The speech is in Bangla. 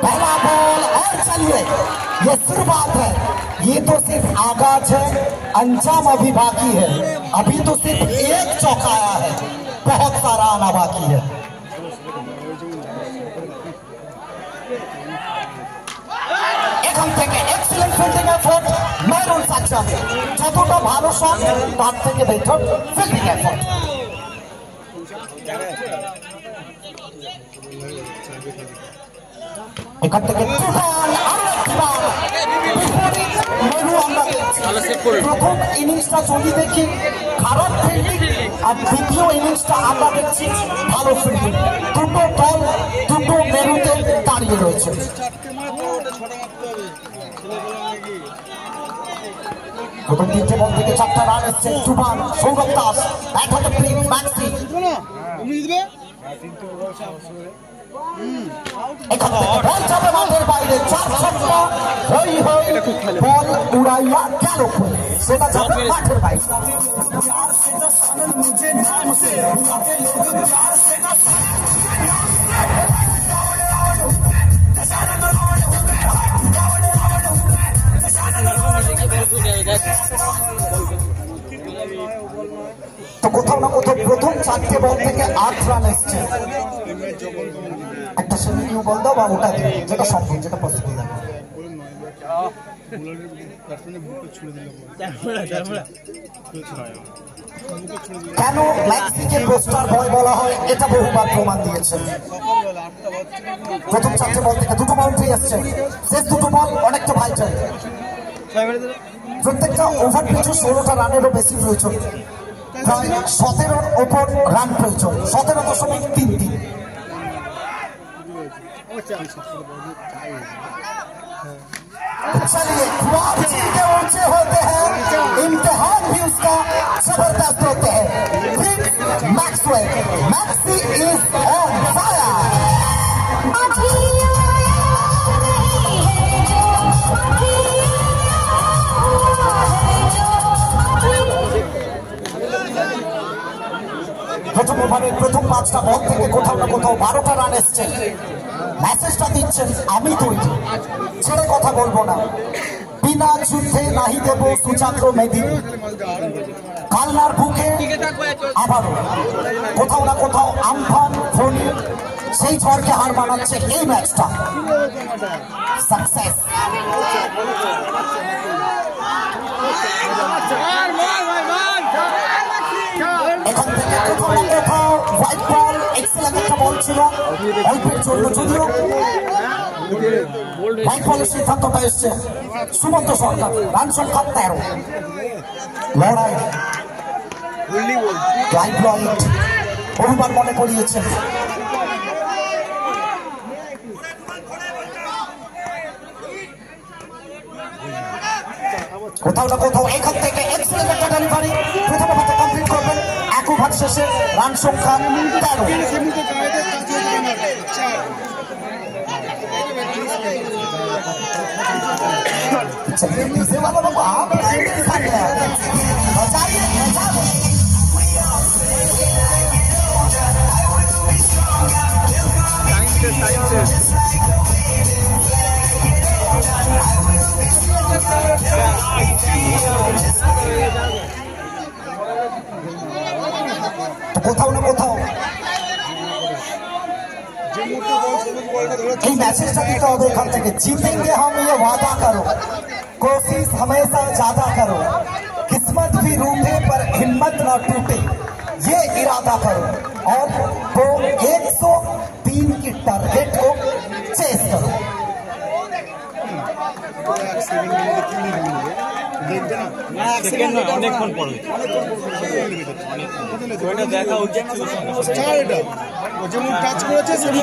पहला बॉल और चलिए, ये शुरुआत है, ये तो सिर्फ आगाज है, अंजाम अभी बाकी है। अभी तो सिर्फ एक चौका आया है, बहुत सारा आना बाकी है। এখান থেকে excellent fielding effort Mehrul Sajjad, যতটা ভালো শট তার থেকে বেটার ফিল্ডিং এফোর্ট। এখান থেকে প্রথম ইনিংসটা যদি দেখি খারাপ ফিল্ডিং, আর দ্বিতীয় ইনিংসটা আমরা দেখছি ভালো ফিল্ডিং। দুটো দল দুটো মেরুতে দাঁড়িয়ে রয়েছে। প্রথম তিনটে বল থেকে 4টা রান এসছে। তুফান, সৌরভ দাস, ব্যাট হাতে প্রিন্স ম্যাক্সি। এখান থেকে বল যাবে মাঠের বাইরে, 4 ছক্কা বল উড়াইয়া গেল, সেটা যাবে মাঠের বাইরে। তো কোথাও না কোথাও প্রথম 4টে বল থেকে 8 রান এসছে। একটা সেমি নিউ বল দাও বা ওটা দিও, যেটা সম্ভব, যেটা পসিবল। কেন ম্যাক্সিকে পোস্টার বয় বলা হয় এটা বহুবার প্রমাণ দিয়েছে। প্রথম 4টে বল থেকে 2টো বাউন্ডারি আসছে, শেষ 2টো বল অনেকটা ভাইটাল। প্রত্যেকটা ওভার পিছু 16টা রানেরও বেশি প্রয়োজন, প্রায় 17-র ওপর রান প্রয়োজন, 17.33। चलिए ख्वाब जिनके ऊंचे होते हैं, इम्तिहान भी उसका जबरदस्त होते हैं। Maxwell, maxi is on fire. প্রথম ওভারের প্রথম 5টা বল থেকে কোথাও না কোথাও 12টা রান এসছে। মেসেজটা দিচ্ছেন আমি তৈরি, ছেড়ে কথা বলবো না, বিনা যুদ্ধে নাহি দেব সুচাগ্র মেদিনী। কালনার বুকে আবারও কোথাও না কোথাও আমফান ফোনি সেই ঝড়কে হার মানাচ্ছে এই ম্যাচটা। সাকসেস। এখান থেকে কোথাও না কোথাও হোয়াইট বল, এক্সেলেন্ট একটা বল ছিল, অল্পের জন্য যদিও হোয়াইট বলের সিদ্ধান্তটা এসছে সুমন্ত সরকার। রান সংখ্যা 13। লড়াই লাইভ লয়েড বহুবার মনে করিয়েছেন। কোথাও না কোথাও এখান থেকে এক্সেলেন্ট একটা ডেলিভারি, প্রথম ওভারটা কমপ্লিট করবেন। 1 ওভার শেষে রান সংখ্যা 13। चलिए पीछे वाला लोग आप बचाइए, तो কোথাও না কোথাও এই मैसेजটা দিতে হবে এখান থেকে। जीतेंगे हम ये वादा करो, कोशिश हमेशा ज्यादा करो, किस्मत भी रूठे पर हिम्मत ना टूटे, ये इरादा करो, और वो 103 की टारगेट को चेस करो। দেখা উচিত যেমন কাজ করেছে সেটা